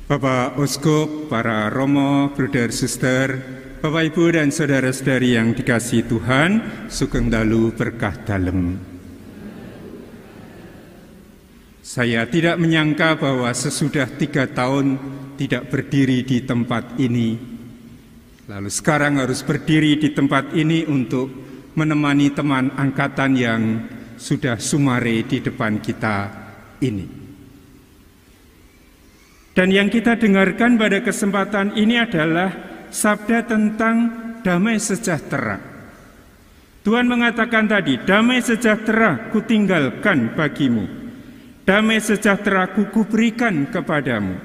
Bapak Uskup, para romo, bruder, suster, Bapak Ibu dan saudara-saudari yang dikasihi Tuhan, sugeng dalu berkah dalem. Saya tidak menyangka bahwa sesudah 3 tahun tidak berdiri di tempat ini, lalu sekarang harus berdiri di tempat ini untuk menemani teman angkatan yang sudah sumare di depan kita ini. Dan yang kita dengarkan pada kesempatan ini adalah sabda tentang damai sejahtera. Tuhan mengatakan tadi, damai sejahtera kutinggalkan bagimu, damai sejahtera kuberikan kepadamu.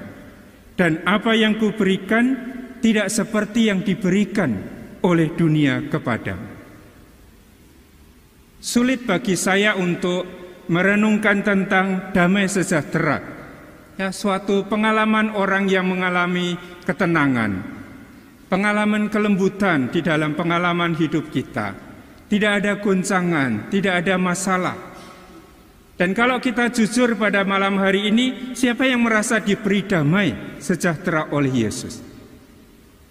Dan apa yang kuberikan tidak seperti yang diberikan oleh dunia kepadamu. Sulit bagi saya untuk merenungkan tentang damai sejahtera. Ya, suatu pengalaman orang yang mengalami ketenangan, pengalaman kelembutan di dalam pengalaman hidup kita. Tidak ada goncangan, tidak ada masalah. Dan kalau kita jujur pada malam hari ini, siapa yang merasa diberi damai sejahtera oleh Yesus?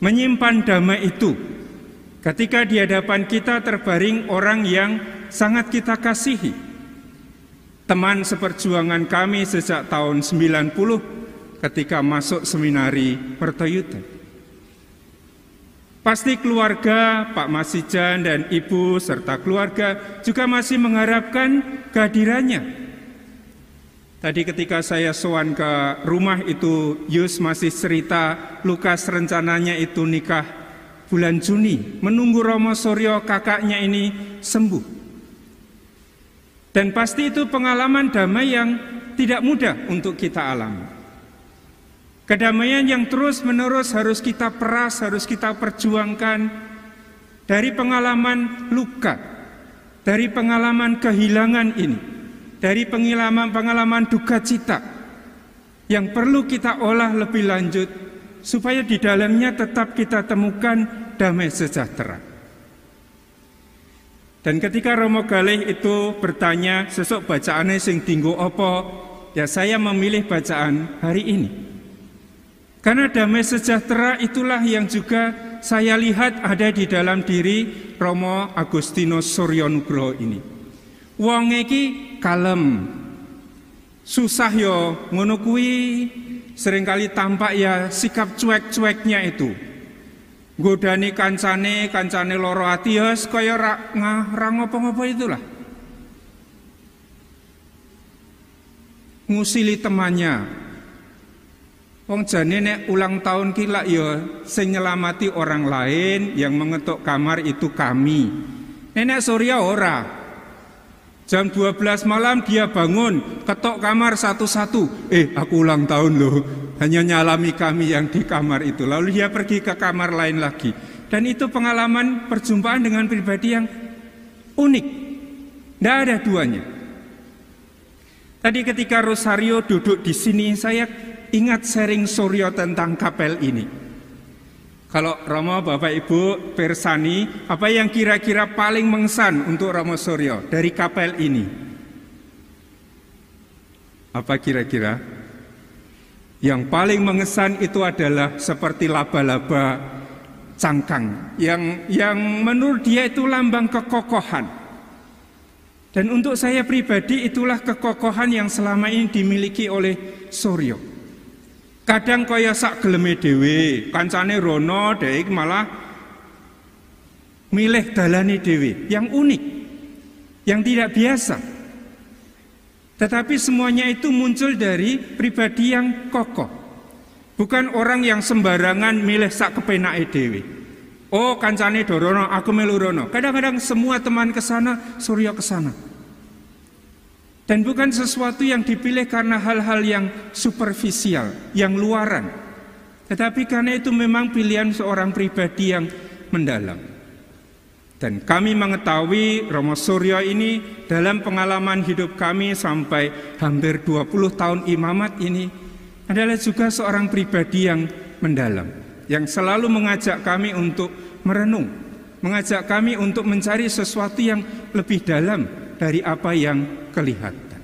Menyimpan damai itu ketika di hadapan kita terbaring orang yang sangat kita kasihi. Teman seperjuangan kami sejak tahun 90 ketika masuk seminari Mertoyudan. Pasti keluarga, Pak Masijan dan Ibu serta keluarga juga masih mengharapkan kehadirannya. Tadi ketika saya sowan ke rumah itu, Yus masih cerita Lukas rencananya itu nikah bulan Juni, menunggu Romo Suryo kakaknya ini sembuh. Dan pasti itu pengalaman damai yang tidak mudah untuk kita alami. Kedamaian yang terus-menerus harus kita peras, harus kita perjuangkan dari pengalaman luka, dari pengalaman kehilangan ini, dari pengalaman duka cita yang perlu kita olah lebih lanjut supaya di dalamnya tetap kita temukan damai sejahtera. Dan ketika Romo Galih itu bertanya, sesuk bacaannya sing dinggo apa? Ya saya memilih bacaan hari ini. Karena damai sejahtera itulah yang juga saya lihat ada di dalam diri Romo Agustinus Suryo Nugroho ini. Wong iki kalem. Susah yo ngono kuwi, seringkali tampak ya sikap cuek-cueknya itu. Godani kancane loro ati ya kaya ra ngopo-ngopo itulah. Ngusili temannya. Wong jane nek ulang tahun ki lak ya sing nyelamati orang lain, yang mengetuk kamar itu kami. Nenek Surya ora. Jam 12 malam dia bangun, ketok kamar satu-satu. Aku ulang tahun loh. Hanya nyalami kami yang di kamar itu. Lalu dia pergi ke kamar lain lagi. Dan itu pengalaman perjumpaan dengan pribadi yang unik. Tidak ada duanya. Tadi ketika Rosario duduk di sini, saya ingat sharing Suryo tentang kapel ini. Kalau Romo, Bapak Ibu, Persani, apa yang kira-kira paling mengesan untuk Romo Suryo dari kapel ini? Apa kira-kira? Yang paling mengesan itu adalah seperti laba-laba cangkang yang menurut dia itu lambang kekokohan. Dan untuk saya pribadi itulah kekokohan yang selama ini dimiliki oleh Suryo. Kadang kaya sak geleme dhewe, kancane rono dhek malah milih dalane dhewe yang unik, yang tidak biasa. Tetapi semuanya itu muncul dari pribadi yang kokoh. Bukan orang yang sembarangan milih sak kepenake dhewe. Oh, kancane dorono, aku melu rono. Kadang-kadang semua teman kesana, Suryo kesana. Dan bukan sesuatu yang dipilih karena hal-hal yang superficial, yang luaran. Tetapi karena itu memang pilihan seorang pribadi yang mendalam. Dan kami mengetahui Romo Suryo ini dalam pengalaman hidup kami sampai hampir 20 tahun imamat ini adalah juga seorang pribadi yang mendalam, yang selalu mengajak kami untuk merenung, mengajak kami untuk mencari sesuatu yang lebih dalam dari apa yang kelihatan.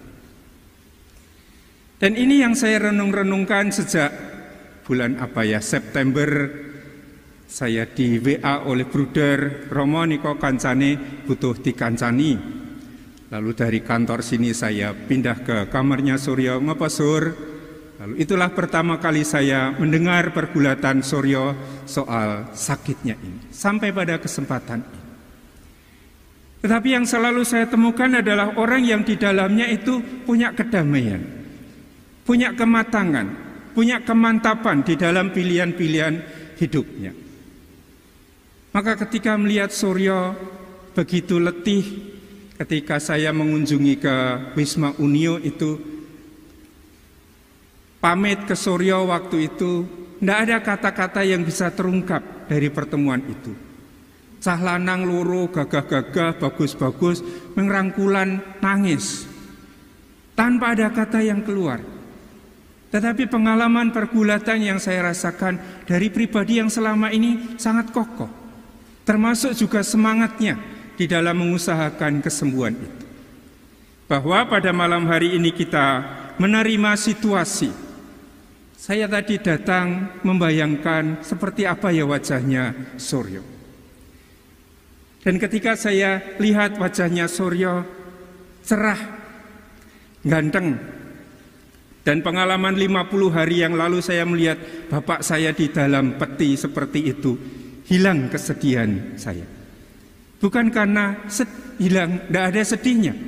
Dan ini yang saya renung-renungkan sejak bulan September, saya di WA oleh Bruder Romo niko kancane butuh dikancani. Lalu dari kantor sini saya pindah ke kamarnya Suryo, ngapa Sur? Lalu itulah pertama kali saya mendengar pergulatan Suryo soal sakitnya ini. Sampai pada kesempatan ini. Tetapi yang selalu saya temukan adalah orang yang di dalamnya itu punya kedamaian, punya kematangan, punya kemantapan di dalam pilihan-pilihan hidupnya. Maka ketika melihat Suryo begitu letih, ketika saya mengunjungi ke Wisma Unio itu, pamit ke Suryo waktu itu, tidak ada kata-kata yang bisa terungkap dari pertemuan itu. Cah lanang loro gagah-gagah bagus-bagus mengrangkulan nangis tanpa ada kata yang keluar. Tetapi pengalaman pergulatan yang saya rasakan dari pribadi yang selama ini sangat kokoh, termasuk juga semangatnya di dalam mengusahakan kesembuhan itu. Bahwa pada malam hari ini kita menerima situasi. Saya tadi datang membayangkan seperti apa ya wajahnya Suryo. Dan ketika saya lihat wajahnya Suryo cerah, ganteng. Dan pengalaman 50 hari yang lalu saya melihat bapak saya di dalam peti seperti itu, hilang kesedihan saya. Bukan karena hilang, tidak ada sedihnya,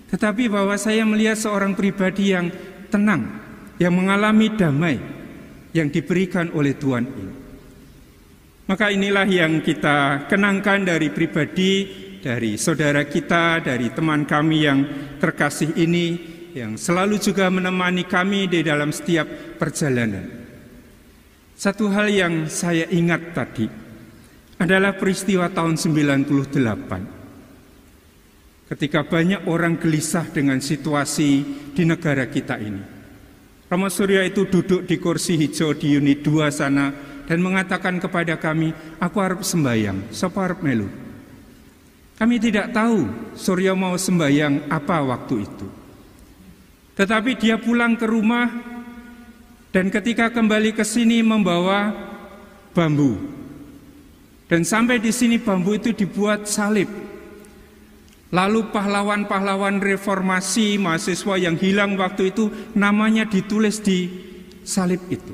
tetapi bahwa saya melihat seorang pribadi yang tenang, yang mengalami damai yang diberikan oleh Tuhan ini. Maka inilah yang kita kenangkan dari pribadi, dari saudara kita, dari teman kami yang terkasih ini, yang selalu juga menemani kami di dalam setiap perjalanan. Satu hal yang saya ingat tadi adalah peristiwa tahun 98. Ketika banyak orang gelisah dengan situasi di negara kita ini. Romo Suryo itu duduk di kursi hijau di unit 2 sana dan mengatakan kepada kami, aku harap sembahyang, sapa arep melu. Kami tidak tahu Suryo mau sembahyang apa waktu itu. Tetapi dia pulang ke rumah dan ketika kembali ke sini membawa bambu. Dan sampai di sini bambu itu dibuat salib. Lalu pahlawan-pahlawan reformasi, mahasiswa yang hilang waktu itu namanya ditulis di salib itu.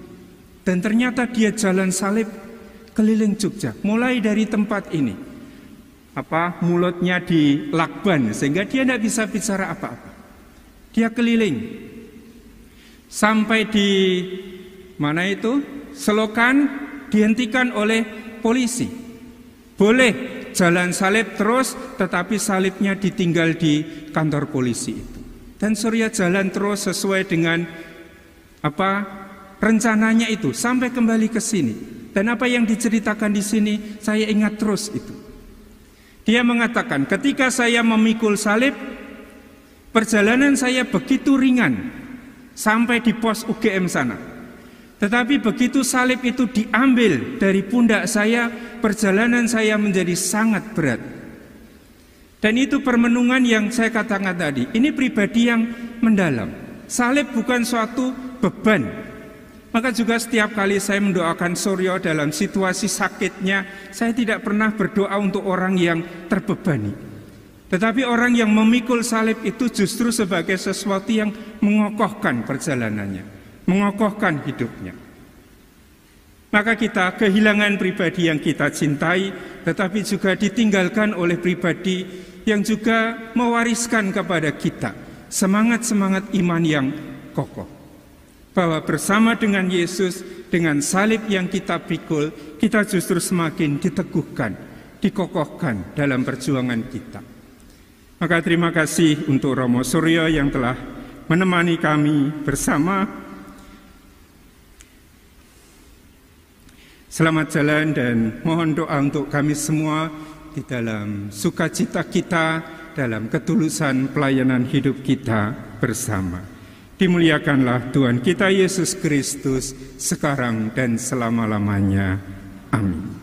Dan ternyata dia jalan salib keliling Jogja, mulai dari tempat ini. Mulutnya dilakban sehingga dia tidak bisa bicara apa-apa. Dia keliling sampai di mana itu Selokan, dihentikan oleh polisi. Boleh jalan salib terus, tetapi salibnya ditinggal di kantor polisi itu. Dan Suryo jalan terus sesuai dengan rencananya itu sampai kembali ke sini. Dan apa yang diceritakan di sini saya ingat terus itu. Dia mengatakan, ketika saya memikul salib, perjalanan saya begitu ringan sampai di pos UGM sana. Tetapi begitu salib itu diambil dari pundak saya, perjalanan saya menjadi sangat berat. Dan itu permenungan yang saya katakan tadi. Ini pribadi yang mendalam. Salib bukan suatu beban. Maka juga setiap kali saya mendoakan Suryo dalam situasi sakitnya, saya tidak pernah berdoa untuk orang yang terbebani. Tetapi orang yang memikul salib itu justru sebagai sesuatu yang mengokohkan perjalanannya, mengokohkan hidupnya. Maka kita kehilangan pribadi yang kita cintai, tetapi juga ditinggalkan oleh pribadi yang juga mewariskan kepada kita semangat-semangat iman yang kokoh. Bahwa bersama dengan Yesus, dengan salib yang kita pikul, kita justru semakin diteguhkan, dikokohkan dalam perjuangan kita. Maka terima kasih untuk Romo Suryo yang telah menemani kami bersama. Selamat jalan dan mohon doa untuk kami semua di dalam sukacita kita, dalam ketulusan pelayanan hidup kita bersama. Dimuliakanlah Tuhan kita Yesus Kristus sekarang dan selama-lamanya. Amin.